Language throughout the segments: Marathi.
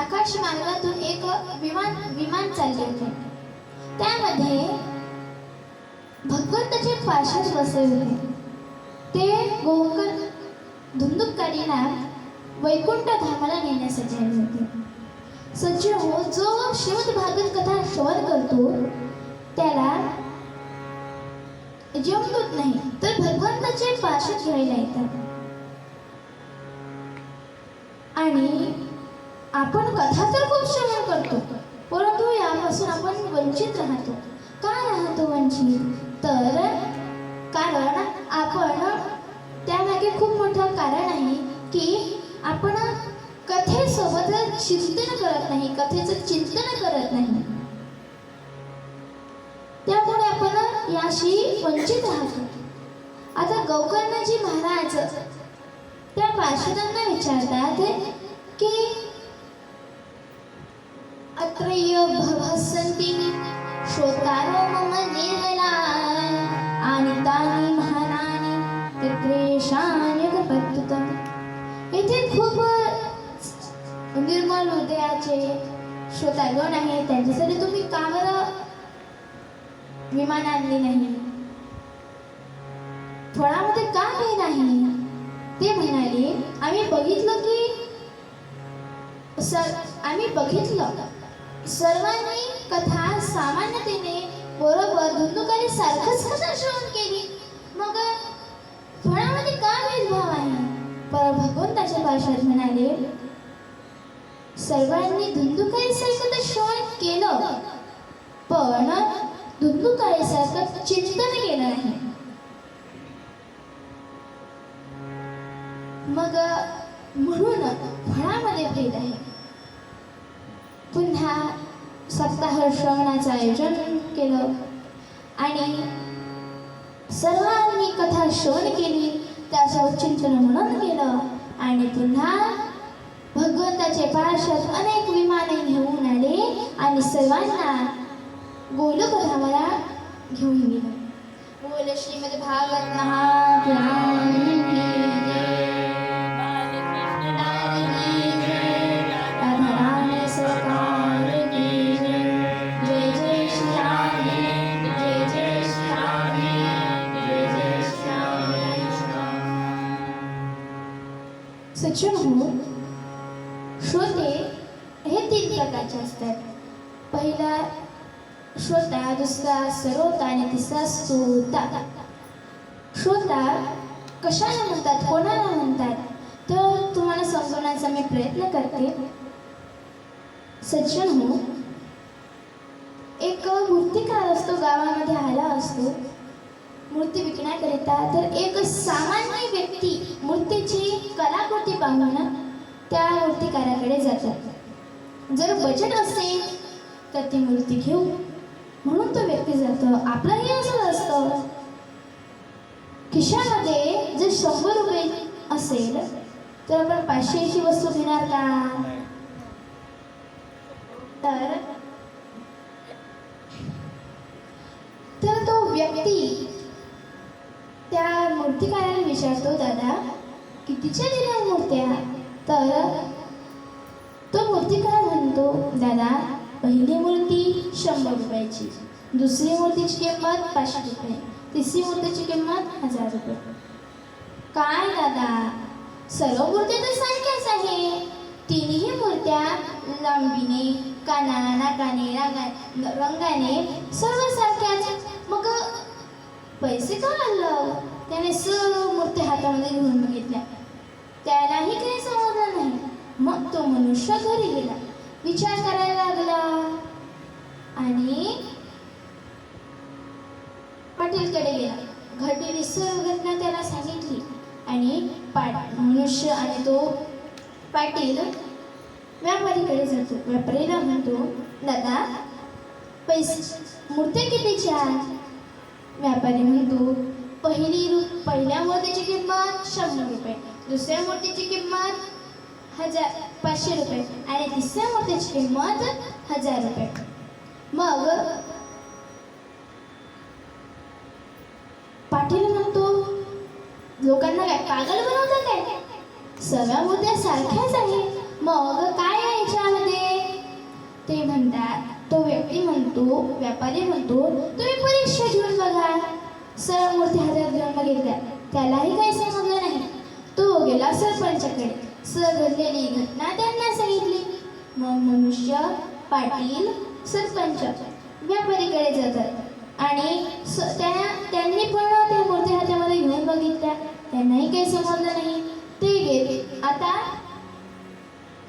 आकाश मार्गातून एक विमान चालले होते. त्यामध्ये भगवंताचे पार्षद बसले होते. ते गोकर धुंदुककारीला वैकुंठ धामाला नेण्यासाठी आले होते. सज्जन हो, जो श्रीमद भागवत कथा श्रवण करतो त्याला जमत नाही तर भगवंताचे पार्षद घ्यायला येतात. आणि आपण कथा तर खूप श्रवण करतो, परंतु यापासून आपण वंचित राहतो. का राहतो वंचित? तर कारण आपण त्यामागे खूप मोठं कारण आहे की आपण कथेसोबत चिंतन करत नाही, कथेचं चिंतन करत नाही. त्यामुळे आपण याशी वंचित राहतो. आता गोकर्णजी महाराज त्या पार्षदांना विचारतात की अत्रय भवसन्ति श्रोतारो मम निर्मला आणि तानि महानानि तत्रेषान्यगपत्तुतम्. येथे खूप निर्मल हृदयाचे श्रोतागण आहे, त्यांच्यासाठी तुम्ही का बरं विमान आणले नाही? फळामध्ये का काही नाही? ते म्हणाले, आम्ही बघितलं सर्वांनी कथा सामान्यतेने बरोबर धुंदुकारी सारखंच कथा श्रवण केली, मग फळामध्ये का भेदभाव आहे? पर भगवंताचे पार्षद म्हणाले, सर्वांनी धुंदुकारी सारखं श्रवण केलं, पण धुंदुकारी सारखं चिंतन केलं नाही. मग म्हणून फळामध्ये भेद आहे. पुन्हा सप्ताह श्रवणाचं आयोजन केलं आणि सर्वांनी कथा श्रवण केली, त्याचं चिंतन मनन केलं आणि पुन्हा भगवंताचे पार्षद अनेक विमाने घेऊन आले आणि सर्वांना गोलोक धामाला घेऊन गेले. बोल श्रीमद भागवत महापुराण की जय. सज्जन हो, श्रोते हे 3 प्रकारचे असतात. पहिला श्रोता, दुसरा सरोता आणि तिसरा श्रोता. श्रोता कशाला म्हणतात, कोणाला म्हणतात, तर तुम्हाला समजवण्याचा मी प्रयत्न करते. सज्जन हो, एक मूर्तिकार असतो, गावामध्ये आला असतो मूर्ती विकण्याकरिता. तर एक सामान्य व्यक्ती मूर्तीची कलाकृती पाहून त्या मूर्तिकाराकडे जातात. जर बजेट असेल तर ती मूर्ती घेऊ म्हणून तो व्यक्ती जातो. आपलंही असं असतं, खिशामध्ये जर 100 रुपये असेल तर आपण 500ची वस्तू घेणार का? तर तो व्यक्ती त्या मूर्तिकाराला विचारतो, दादा कितीच्या दिल्या मूर्त्या? तर तो मूर्तिकार म्हणतो, दादा पहिली मूर्ती 100 रुपयाची, दुसरी मूर्तीची किंमत 500 रुपये, तिसरी मूर्तीची किंमत 1000 रुपये. काय दादा, सर्व मूर्त्या तर सारख्याच आहे. तिन्ही मूर्त्या लांबीने, नाकाने, रंगाने सर्व सारख्याच, मग पैसे का आणलं? त्याने सर्व मूर्ती हातामध्ये घेऊन बघितल्या, त्यालाही काही समजलं नाही. मग तो मनुष्य घरी गेला, विचार करायला लागला आणि पाटीलकडे गेला. घडलेली सर्व घटना त्याला सांगितली आणि मनुष्य आणि तो पाटील व्यापारीकडे जातो. व्यापारीला म्हणतो, दादा पैसे मूर्त्या कितीच्या? व्यापारी म्हणतो, पहिल्या मूर्तीची किंमत 100 रुपये, दुसऱ्या मूर्तीची किंमत 500 रुपये आणि तिसऱ्या मूर्तीची किंमत 1000 रुपये. मग पाटील म्हणतो, लोकांना काय पागल बनवतात काय? सर्व मूर्त्या सारख्याच आहे, मग काय आहे याच्यामध्ये? व्यापारी म्हणतो, तुम्ही परीक्षा घेऊन बघा. सरळ मूर्ती हातात घेऊन बघितल्या. त्यालाही काही समजलं नाही. तो गेला सरपंचाकडे. घडलेली घटना त्यांना सांगितली. मग मनुष्य, पाटील, सरपंच व्यापारीकडे जातात आणि त्यांनी पण त्या मूर्ती हातामध्ये घेऊन बघितल्या. त्यांनाही काही समजलं नाही. ते गेले. आता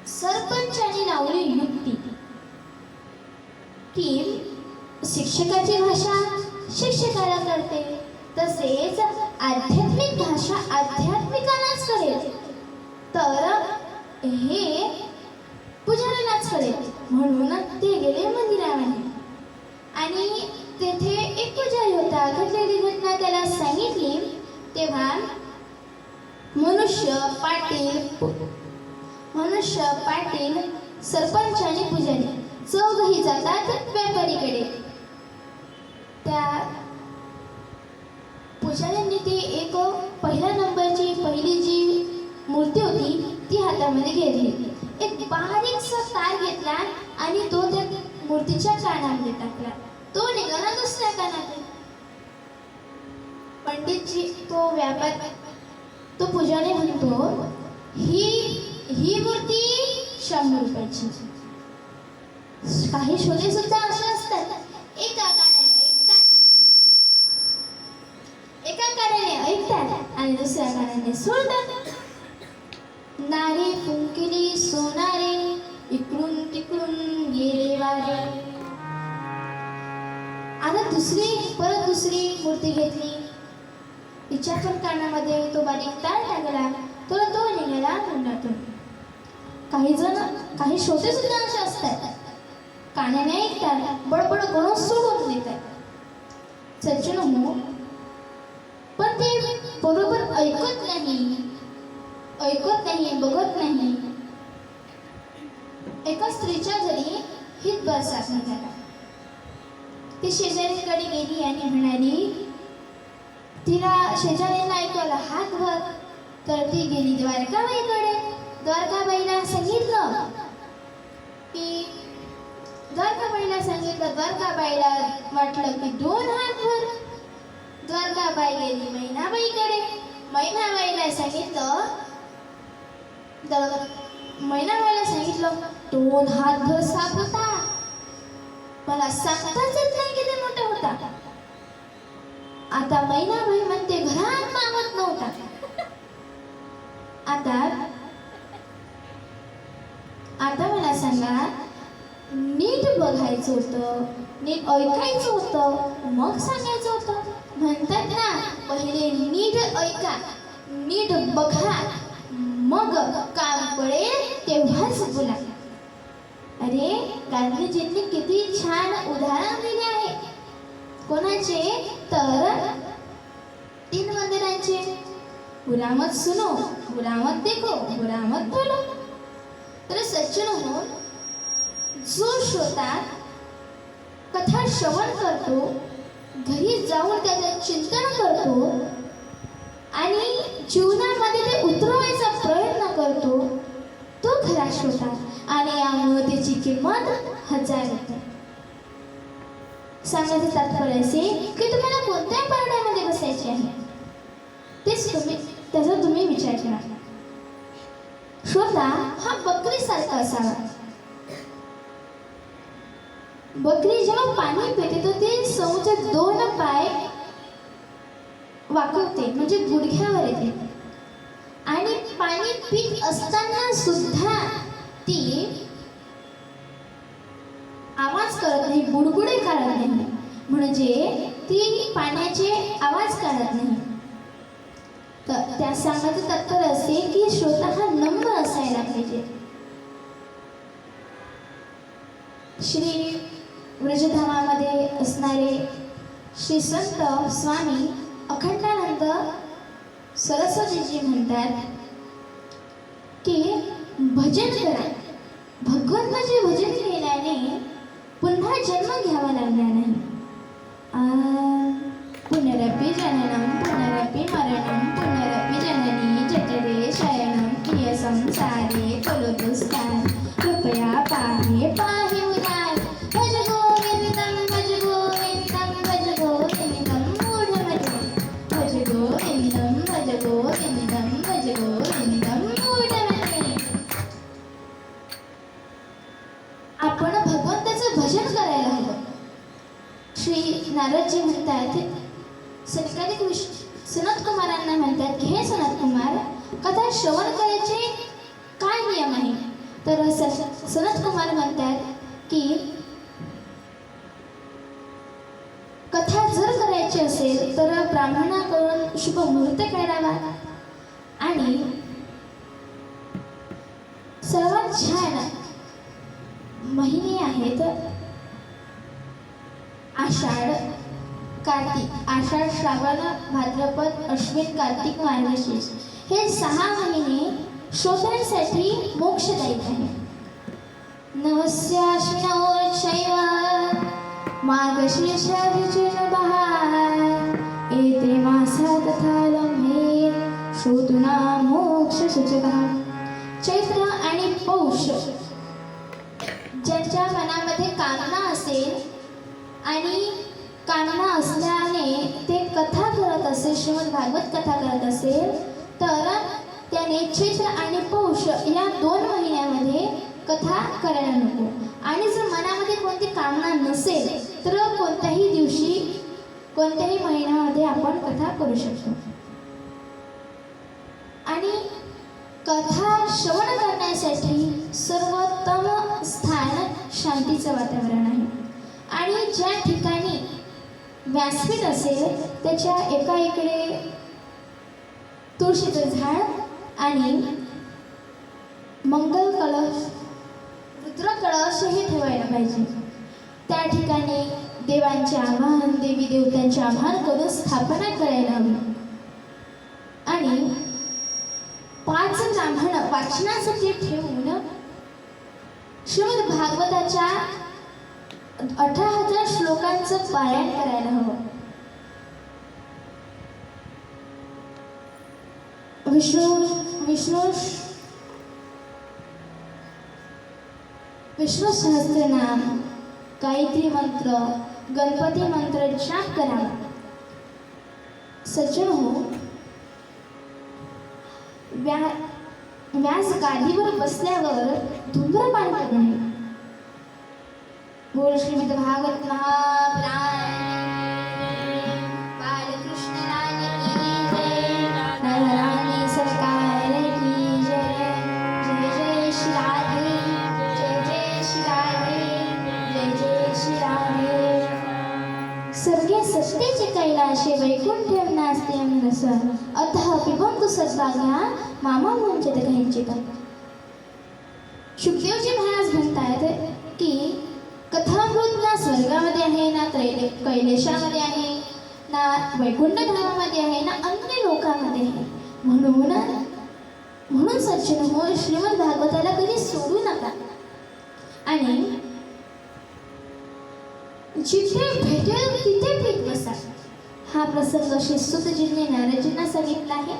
सरपंचाने लावली युक्ती की शिक्षकाची भाषा शिक्षकाला कळते, तसेच आध्यात्मिक भाषा आध्यात्मिकालाच कळेल, तर हे पुजाऱ्यालाच कळेल. म्हणून ते गेले मंदिरामध्ये आणि तेथे एक पुजारी होता. घडलेली घटना त्याला सांगितली. तेव्हा मनुष्य, पाटील, सरपंच आणि पुजारी चौघही जातात व्यापारीकडे. त्या पुजाऱ्यांनी ती एक पहिल्या नंबरची पहिली जी मूर्ती होती ती हातामध्ये घेतली. एक बारीकसा तार घेतला आणि तो त्या मूर्तीच्या कानामध्ये टाकला. तो निघाला दुसऱ्या कानात. पंडितजी तो पुजारी म्हणतो, ही मूर्ती 100 रुपयाची. काही शोधे सुद्धा असे असतात, एका कानाने ऐकतात आणि दुसऱ्या कानाने सोडतात. नारे फुंकिली सोनारे, इकडून तिकडून गेले वारे. आता परत दुसरी मूर्ती घेतली. तिच्या पण कानामध्ये तो बारीक तार टाकला, तर तो निघाला तोंडातून. काही छोटे सुद्धा असे असतात, कानाने ऐकतात, बडबड करून सोडून देतात. सज्जन पण ते बरोबर ऐकत नाही, बघत नाही. एका स्त्रीच्या घरी हित बरसात झाला. ती शेजारीकडे गेली आणि म्हणाली, तिला शेजारीला ऐकवलं हात भर. तर ती गेली द्वारकाबाईकडे. द्वारकाबाईला सांगितलं. द्वारकाबाईला वाटलं की 2 हात भर. द्वारकाबाई गेली मैनाबाईकडे. मैनाबाईला सांगितलं 2 हात भर साप होता. मला सांगताच येत नाही किती मोठा होता. आता मैनाबाई म्हणते घरात मावत नव्हता. आता मला सांगा, नीट बघायचं होतं, नीट ऐकायचं होतं, मग सांगायचं होतं. म्हणतात ना, पहिले नीट ऐका, नीट बघा, मग काम पडेल तेव्हाच बोला. अरे, गांधीजींनी किती छान उदाहरण दिले आहे. कोणाचे? तर 3 मंदिरांचे. बुरा मत सुनो, बुरा मत देखो, बुरा मत बोलो. तर सज्जनो, जो श्रोता कथा श्रवण करतो, घरी जाऊन त्याचं चिंतन करतो आणि जीवनामध्ये ते उतरवायचा प्रयत्न करतो, तो खरा श्रोता. आणि यामुळे त्याची किंमत 1000 होते. सांगायचं तात्पर्य असे की तुम्हाला कोणत्या पारड्यामध्ये बसायचे आहे त्याचा तुम्ही विचार करा. श्रोता हा बकरीसारखा असावा. बकरी जेव्हा पाणी पिते तर ते समोरचे 2 पाय वाकवते, म्हणजे गुडघ्यावर येते. आणि पाणी पीत असताना सुद्धा ती आवाज करत नाही, बुडबुडे काढत नाही. म्हणजे ती पाण्याचे आवाज काढत नाही. तर त्या सांगायचं तात्पर्य असे की श्रोता हा नम्र असायला पाहिजे. श्री व्रजधामामध्ये असणारे श्री संत स्वामी अखंडानंद सरस्वतीजी म्हणतात की भजन करा. भगवंताचे भजन केल्याने पुन्हा जन्म घ्यावा लागणार नाही. पुनरपि जननम पुनरपि मरणम पुनरपि जननी जठरे शयनम प्रिय संसारे कलो दुस्तार कृपया पाहे उदार. भज गोविंदम भज श्री नारदजी म्हणतात, सनत कुमारांना म्हणतात की हे सनत कुमार, कथा श्रवण करायचे काय नियम आहे? तर सनत कुमार म्हणतात की कथा जर करायची असेल तर ब्राह्मणाकडून शुभ मुहूर्त काढावा आणि सर्वात छान महिने आहेत आषाढ, कार्तिक, आषाढ, श्रावण, भाद्रपद, अश्विन, कार्तिक, मार्गशीर्ष हे 6 महिने श्रोत्यांसाठी मोक्षदायी आहे. नवस्याश्विनौ शैव मार्गशीर्ष ऋतुन बहार एते मासा तथा लम्हे श्रोतुना मोक्ष सूचकः. चैत्र आणि पौष ज्यांच्या मनामध्ये कामना असेल आणि कामना असल्याने ते कथा करत असेल, श्रीमद भागवत कथा करत असेल, तर त्याने चैत्र आणि पौष या 2 महिन्यामध्ये कथा करायला नको. आणि जर मनामध्ये कोणती कामना नसेल तर कोणत्याही दिवशी, कोणत्याही महिन्यामध्ये आपण कथा करू शकतो. आणि कथा श्रवण करण्यासाठी सर्वोत्तम स्थान शांतीचं वातावरण आहे. आणि ज्या ठिकाणी व्यासपीठ असेल त्याच्या एका इकडे तुळशीचं झाड आणि मंगल कलश, रुद्र कळश हे ठेवायला पाहिजे. त्या ठिकाणी देवांचे आवाहन, देवी देवतांचे आवाहन करून स्थापना करायला हवी. आणि 5 ब्राह्मण वाचनासाठी ठेवून श्रीमद भागवताच्या 18,000 श्लोकांचं पारायण करायला हवं. विष्णू सहस्त्रनाम, गायत्री मंत्र, गणपती मंत्र जाप करावा. सज्जन हो, व्यास गादीवर बसल्यावर धूम्रपान करू नये. बोल श्रीमद भागवत महापुराण बालकृष्ण लाल की जय, रानी सरकार की जय. जय जय श्री राधे, जय जय श्री राधे, जय जय श्री राधे. सर्गे सत्तेचे कैलाशे वैकुंठे नास्ते रस, अतः पिबंतु सद्भाग्या मामा मुंचत घ्यायचे. शुकदेवजी महाराज म्हणतात की कथामृत ना स्वर्गामध्ये आहे, ना कैलाशामध्ये आहे, ना वैकुंठ धामामध्ये आहे, ना अन्य लोकांमध्ये आहे. म्हणून सज्जन हो, श्रीमद भागवताला कधी सोडू नका. आणि जिथे भेटेल तिथे पीठ बसा. हा प्रसंग श्री सुतजींनी नारदजींना सांगितला आहे.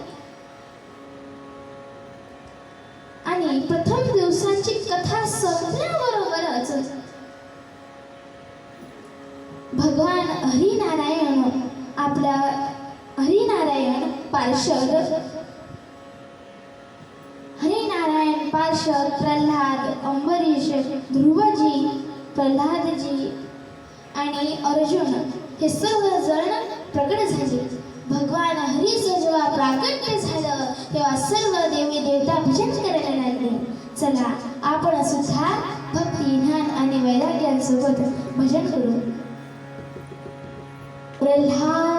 आणि प्रथम दिवसांची कथा संपल्याबरोबरच भगवान हरिनारायण, आपला हरिनारायण पार्षद प्रल्हाद, अंबरीश, ध्रुवजी, प्रल्हादजी आणि अर्जुन हे सर्व जण प्रकट झाले. भगवान हरीचं जेव्हा प्राकट्य झालं तेव्हा सर्व देवी देवता भजन करायला लागले. चला आपण सुद्धा भक्ती, ज्ञान आणि वैराग्यासोबत भजन करू. प्रल्हाद